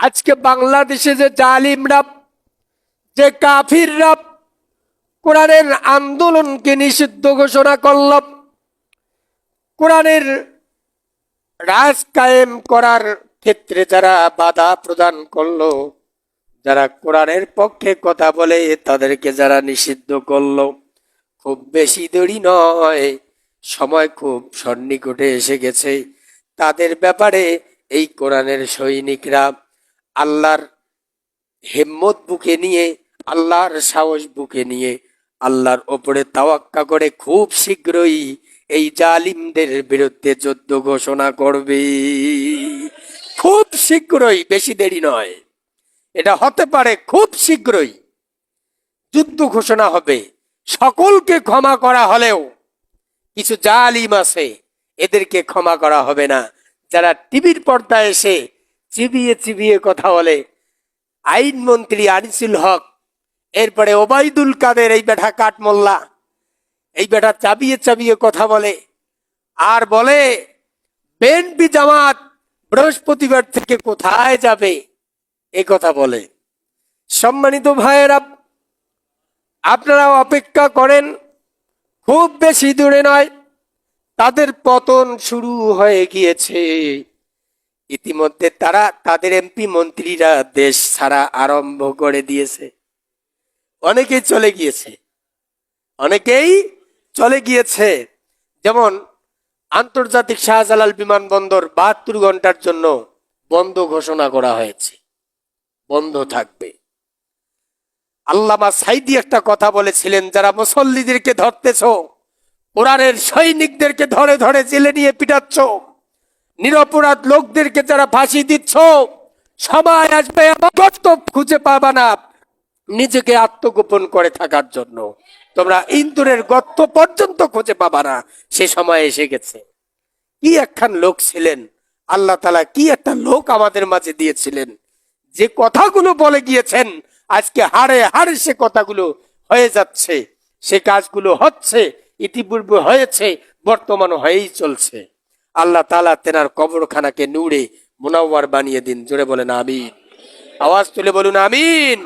আজকে বাংলাদেশে যে জালিমরা, যে কাফিররা কোরআনের আন্দোলনকে নিষিদ্ধ ঘোষণা করল, কোরআনের রাজ কায়েম করার ক্ষেত্রে যারা বাধা প্রদান করলো, যারা কোরআনের পক্ষে কথা বলে তাদেরকে যারা নিষিদ্ধ করলো, খুব বেশি দেরি নয়, সময় খুব সন্নিকটে এসে গেছে। তাদের ব্যাপারে এই কোরআনের সৈনিকরা আল্লাহর হিম্মত বুকে নিয়ে, আল্লাহর সাহস বুকে নিয়ে, আল্লাহর ওপরে তাওয়াক্কা করে খুব শীঘ্রই এই জালিমদের বিরুদ্ধে যুদ্ধ ঘোষণা করবে। খুব শীঘ্রই, বেশি দেরি নয়, এটা হতে পারে খুব শীঘ্রই যুদ্ধ ঘোষণা হবে। সকলকে ক্ষমা করা হলেও কিছু জালিম আছে, এদেরকে ক্ষমা করা হবে না। যারা টিভির পর্দায় এসে চিবিয়ে চিবিয়ে কথা বলে, আইনমন্ত্রী আনিসুল হক, এরপরে ওবায়দুল কাদের, এই বেটা কাঠমোল্লা, এই বেটা চাবিয়ে চাবিয়ে কথা বলে, আর বলে বিএনপি জামাত বৃহস্পতিবার থেকে কোথায় যাবে, এ কথা বলে। সম্মানিত ভাইয়েরা, আপনারা অপেক্ষা করেন, খুব বেশি দূরে নয়, তাদের পতন শুরু হয়ে গিয়েছে। ইতিমধ্যে তারা, তাদের এমপি মন্ত্রীরা দেশ ছাড়া আরম্ভ করে দিয়েছে। অনেকেই চলে গিয়েছে, অনেকেই চলে গিয়েছে। যেমন আন্তর্জাতিক শাহজালাল বিমানবন্দর 72 ঘন্টার জন্য বন্ধ ঘোষণা করা হয়েছে, বন্ধ থাকবে। আল্লামা সাইদি একটা কথা বলেছিলেন, যারা মুসল্লিদেরকে ধরতেছ, কোরআনের সৈনিকদেরকে ধরে ধরে জেলে নিয়ে পিটাচ্ছ, নিরপরাধ লোকদেরকে যারা ফাঁসি দিচ্ছ, সময় আসবে গর্ত খুঁজে পাবা না নিজেকে আত্মগোপন করে থাকার জন্য, তোমরা ইন্দুরের গর্ত পর্যন্ত খুঁজে পাবা না, সে সময় এসে গেছে। কি একখান লোক ছিলেন আল্লাহ তাআলা, কি একটা লোক আমাদের মাঝে দিয়েছিলেন, যে কথাগুলো বলে গিয়েছেন আজকে হাড়ে হাড়ে সে কথাগুলো হয়ে যাচ্ছে, সে কাজগুলো হচ্ছে, ইতিপূর্বে হয়েছে, বর্তমান হয়েই চলছে। আল্লাহ তাআলা তেনার কবরখানাকে নূরে মুনাওয়ার বানিয়ে দিন। জোরে বলেন আমিন, আওয়াজ তুলে বলুন আমিন।